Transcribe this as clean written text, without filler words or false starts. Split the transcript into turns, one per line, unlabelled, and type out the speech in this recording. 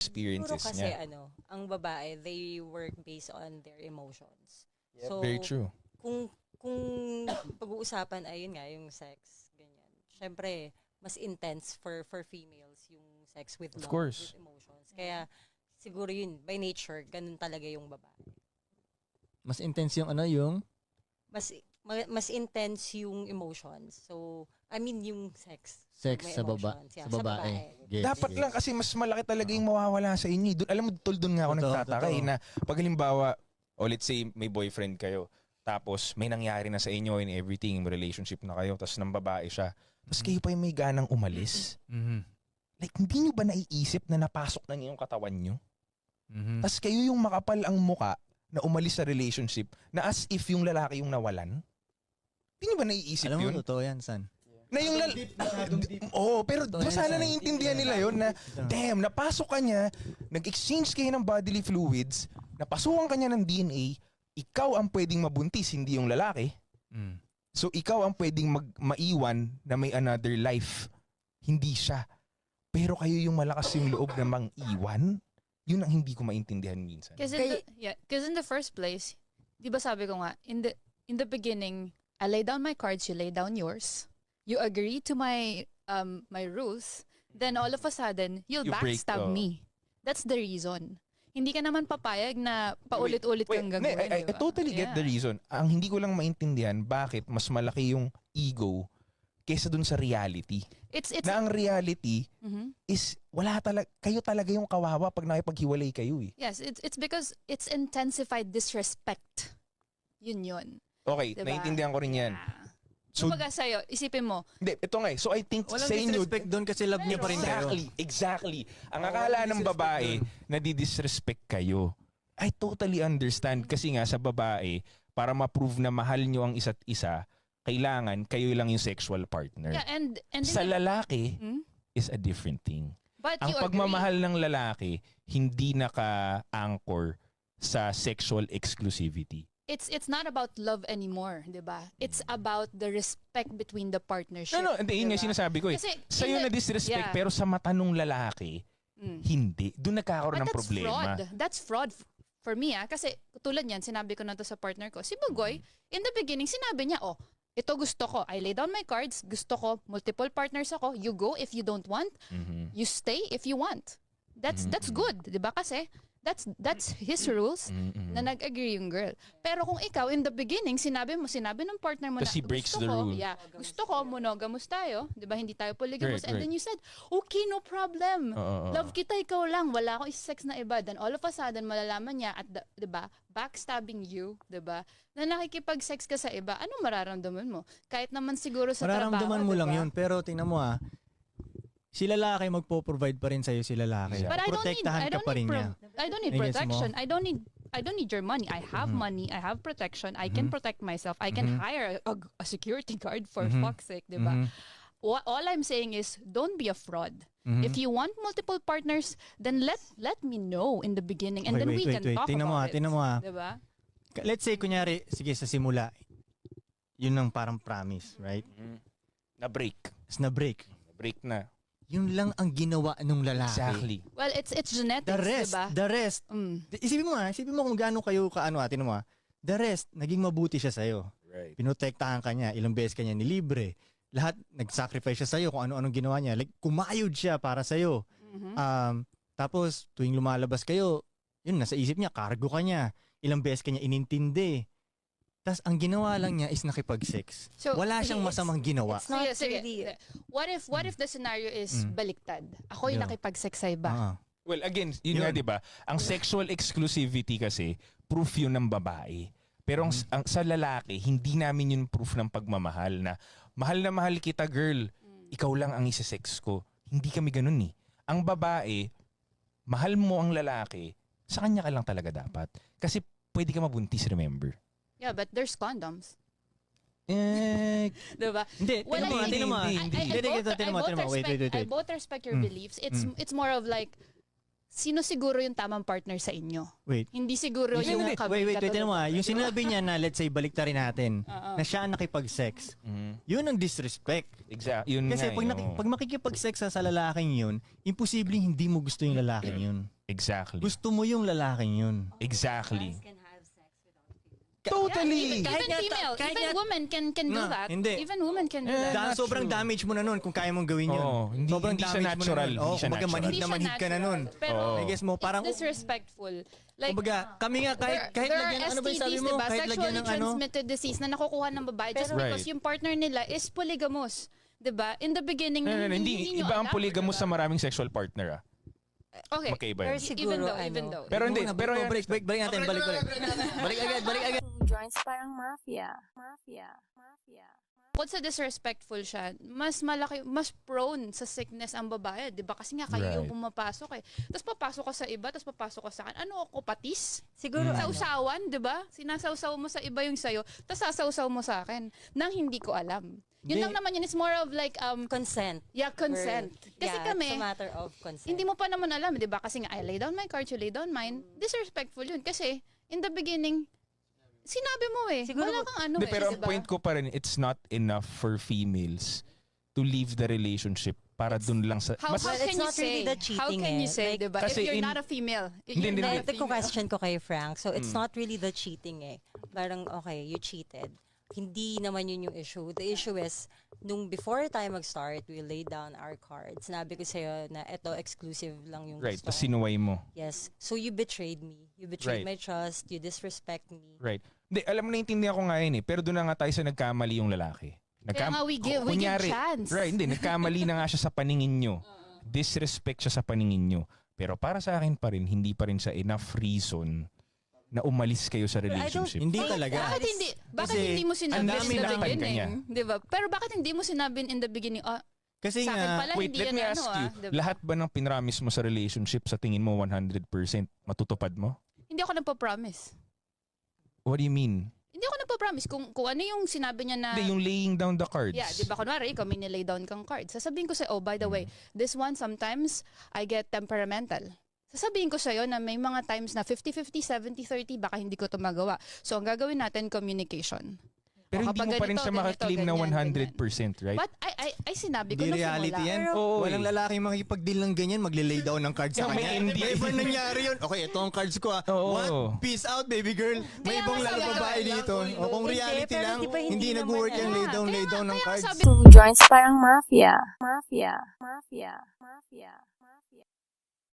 experiences
Siguro kasi
niya.
ang babae, they work based on their emotions.
Yep,
So,
very true.
kung pag-uusapan ay yun nga, yung sex, ganyan. Syempre, mas intense for females yung sex with
Of
love,
course.
with emotions. Kaya, siguro yun, by nature, ganun talaga yung babae.
Mas intense yung yung
Mas intense yung emotions. So, I mean, yung sex.
sex
May
sa
emotions. Yeah,
sa babae. Gets,
Dapat
gets.
lang kasi mas malaki talaga yung mawawala sa inyo. Alam mo, doon nga ako
Totoo,
nagtataka
totoo.
na pag halimbawa, let's say may boyfriend kayo, tapos may nangyari na sa inyo in everything, may relationship na kayo, tapos ng babae siya, tapos kayo pa yung may ganang umalis.
Mhm.
Like, hindi nyo ba naiisip na napasok na niyo yung katawan nyo?
Mhm.
Tapos kayo yung makapal ang muka na umalis sa relationship na as if yung lalaki yung nawalan? Hindi nyo ba naiisip
Alam mo,
yun?
totoo yan, San.
Na yung Oo, pero
Totoo yan,
sana
San.
naiintindihan nila yon na damn, napasok ka niya, nag-exchange kayo ng bodily fluids, napasukan ka niya ng DNA, ikaw ang pwedeng mabuntis, hindi yung lalaki.
Mm.
So ikaw ang pwedeng maiwan na may another life, hindi siya. Pero kayo yung malakas yung loob na mang-iwan, yun ang hindi ko maintindihan minsan.
Because in the first place, di ba sabi ko nga, in the beginning, I lay down my cards, you lay down yours. You agree to my my rules, then all of a sudden, you'll
You break,
backstab me. That's the reason. Hindi ka naman papayag na paulit-ulit kang gagawin.
I
diba?
totally get the reason. Ang hindi ko lang maintindihan, bakit mas malaki yung ego kesa dun sa reality.
It's
Na ang reality
Mhm.
is wala talaga, kayo talaga yung kawawa pag nakipaghiwalay kayo eh.
Yes, it's because it's intensified disrespect. Yun.
Okay,
Diba?
naiintindihan ko rin yan.
Yeah.
So,
Kumbaga sa'yo, isipin mo,
hindi, ito nga eh. So I think
Walang
sa inyo,
disrespect doon kasi love niya pa rin kayo.
Exactly. Ang akala ng babae na di-disrespect kayo. I totally understand kasi nga sa babae, para ma-prove na mahal nyo ang isa't isa, kailangan kayo lang yung sexual partner.
yeah, and
Sa lalaki
Hmm?
is a different thing.
But
Ang
you
pagmamahal ng lalaki hindi naka-anchor sa sexual exclusivity.
it's not about love anymore, 'di ba? It's about the respect between the partnership.
No, hindi, yun yung
diba?
sinasabi ko eh.
Kasi
Sa'yo
in
na
the-
disrespect,
yeah.
pero sa mata nung lalaki, hindi. Doon nagkakaroon ng
But that's
problema.
fraud. That's fraud for me kasi tulad niyan, sinabi ko na to sa partner ko. Si Bugoy, in the beginning, sinabi niya, ito gusto ko. I lay down my cards. Gusto ko. Multiple partners ako. You go if you don't want. You stay if you want. That's good, 'di ba? Kasi that's his rules na nag-agree yung girl. Pero kung ikaw in the beginning sinabi ng partner mo
Tapos he breaks
gusto
the
ko,
rule.
yeah, gusto ko monogamous tayo, 'di ba? Hindi tayo polygamous.
Correct,
And then you said, "Okay, no problem.
Oo.
Love kita, ikaw lang. Wala akong sex na iba." Then all of a sudden malalaman niya at 'di ba? Backstabbing you, 'di ba? Na nakikipag-sex ka sa iba. Anong mararamdaman mo? Kahit naman siguro sa trabaho,
Mararamdaman mo lang
'di ba?
yun. Pero tingnan mo si lalaki magpo-provide pa rin sa'yo si lalaki.
Yeah.
But
Protektahan ka pa rin niya.
I don't need
Nagets mo?
protection. I don't need your money. I have money. I have protection. I can protect myself. I can hire a security guard for fuck's sake, 'di ba? All I'm saying is don't be a fraud. If you want multiple partners, then let me know in the beginning and
Okay,
then
wait,
we
wait,
can
wait.
talk
Tingnan mo,
about it.
tingnan mo,
'Di ba?
Let's say, kunyari, sige sa simula, yun ang parang promise, right?
Na-break.
Tapos na-break.
Na-break na.
Yun lang ang ginawa nung lalaki.
Exactly.
Well, it's genetics,
The rest,
'di ba?
the rest. Isipin mo kung gaano kayo atin mo the rest, naging mabuti siya sa'yo.
Right.
Pinotektahan ka niya, ilang beses ka niya nilibre. Lahat, nag-sacrifice siya sa'yo kung ano-anong ginawa niya. Like, kumayod siya para sa'yo. Tapos, tuwing lumalabas kayo, yun, nasa isip niya, cargo ka niya. Ilang beses ka niya inintindi. Tapos, ang ginawa lang niya is nakipag-sex.
So,
Wala siyang masamang ginawa.
It's not
Sige.
really...
What if the scenario is baliktad? Ako yung
Yeah.
nakipag-sex sa iba.
Ah.
Well, again, yun nga, di ba? Ang sexual exclusivity kasi, proof yun ng babae. Pero ang sa lalaki, hindi namin yun proof ng pagmamahal na mahal kita, girl. Ikaw lang ang isa-sex ko. Hindi kami ganun eh. Ang babae, mahal mo ang lalaki, sa kanya ka lang talaga dapat. Kasi pwede ka mabuntis, remember?
Yeah, but there's condoms.
Eh,
Diba?
Hindi,
Well,
tingnan mo.
hindi.
Hindi, tingnan mo. Wait.
I both respect your beliefs. It's more of like sino siguro yung tamang partner sa inyo.
Wait.
Hindi siguro
Hindi,
yung
hindi.
Wait,
katulad-
tinan mo yung sinabi niya na let's say baliktarin natin,
Oo.
na siya ang nakipag-sex,
Mhm.
yun ang disrespect.
Exact. Yun
Kasi
nga,
pag makikipag-sex ka sa lalaking yun, imposibleng hindi mo gusto yung lalaking yun.
Exactly.
Gusto mo yung lalaking yun.
Exactly.
Can have sex without feeling.
Totally.
Even female, even women can do
No,
that.
hindi.
Even women can do
Eh,
that.
not
Sobrang
true.
damage mo na nun kung kaya mong gawin yun.
Oo, hindi siya
damage
natural,
mo na nun.
hindi siya
kumbaga
natural.
manhid
Hindi
na
siya
manhid ka na nun.
natural. Pero
Oo.
I guess mo, parang,
it's disrespectful. Like,
kumbaga, kami nga kahit
there are
lagyan, ano ba yung sabi
STDs,
mo?
diba?
Kahit lagyan
Sexually
ng ano?
transmitted disease na nakukuha ng babae just
Pero-
because
Right.
yung partner nila is polygamous. Diba? In the beginning,
No,
na
hindi.
nyo
Iba ang
alam.
polygamous sa maraming sexual partner.
Okay.
Magkaiba
Pero
yun.
siguro,
Even
ano,
though.
Pero hindi.
Muna,
Pero
break natin. Balik agad.
Joints parang mafia.
Bukod sa disrespectful siya, mas prone sa sickness ang babae. Diba? Kasi nga kayo yung
Right.
pumapasok eh. Tapos papasok ka sa iba, tapos papasok ka sa akin. Ano ako, patis?
siguro,
Sa
ano,
usawan, di ba? Sinasawsaw mo sa iba yung sayo, tapos sasawsaw mo sa akin nang hindi ko alam. Yun
Hindi.
lang naman yun. It's more of like,
consent.
consent. Kasi
Yeah,
kami,
it's a matter of consent.
hindi mo pa naman alam, di ba? Kasi nga, I lay down my cards, you lay down mine. Disrespectful yun. Kasi, in the beginning, sinabi mo eh.
Siguro-
Wala kang ano
Hindi,
eh.
pero ang
diba?
point ko pa rin, it's not enough for females to leave the relationship para dun lang sa...
How
Well,
can
it's
you
not really
say?
the
How
cheating
can you
eh.
say,
Like,
di ba? If
kasi
you're
in-
not a female.
Hindi,
Hindi,
hindi.
ito question ko kay Frank. So, it's not really the cheating eh. Parang, okay, you cheated. Hindi naman yun yung issue. The issue is, nung before tayo mag-start, we laid down our cards. Sinabi ko sa'yo na ito, exclusive lang yung
Right,
gusto
tapos
ko.
sinuway mo.
Yes. So, you betrayed me. You betrayed
Right.
my trust. You disrespect me.
Right. Hindi, alam mo, naiintindihan ko nga yun eh. Pero doon na nga tayo sa nagkamali yung lalaki.
Kaya nga we give
Kunyari,
chance.
Right, hindi. Nagkamali na nga siya sa paningin nyo. Disrespect siya sa paningin nyo. Pero para sa akin pa rin, hindi pa rin sa enough reason na umalis kayo sa relationship.
Hindi
Think
talaga.
Bakit hindi,
Kasi
hindi mo sinabi
ang
in
dami
the
na
beginning?
kanya.
Di ba? Pero bakit hindi mo sinabi in the beginning,
Kasi
sa akin
nga,
pala,
Wait,
hindi
let
yan
me
ano,
ask you.
diba?
Lahat ba ng pinramis mo sa relationship sa tingin mo 100% matutupad mo?
Hindi ako nagpa-promise.
What do you mean?
Hindi ako nagpa-promise. Kung ano yung sinabi niya na,
Hindi, yung laying down the cards.
yeah, di ba, kunwari, ikaw may nilay down kang card. Sasabihin ko sa'yo, oh, by the way, this one, sometimes, I get temperamental. Sasabihin ko sa'yo na may mga times na 50-50, 70-30, baka hindi ko ito magawa. So, ang gagawin natin, communication.
Pero
O,
hindi
kapag
mo pa rin
ganito,
siya makaklaim na
ganyan,
100%, right?
But I sinabi ko
di
na
reality
simula.
yan.
Oo,
Walang
eh.
lalaki makikipag-deal ng ganyan, magle-lay down ng cards sa
Yeah, may
kanya.
hindi.
Never nangyari yun. Okay, ito ang cards ko ah.
Oo.
What? Peace out, baby girl. May
Kaya
ibang
nga
lalo
sabi ko,
babae dito. O kung
Hindi,
reality
pero
lang,
di ba hindi
hindi
naman
nag-work yung
eh.
lay down ng
Kaya
cards.
sabi
Joints parang mafia.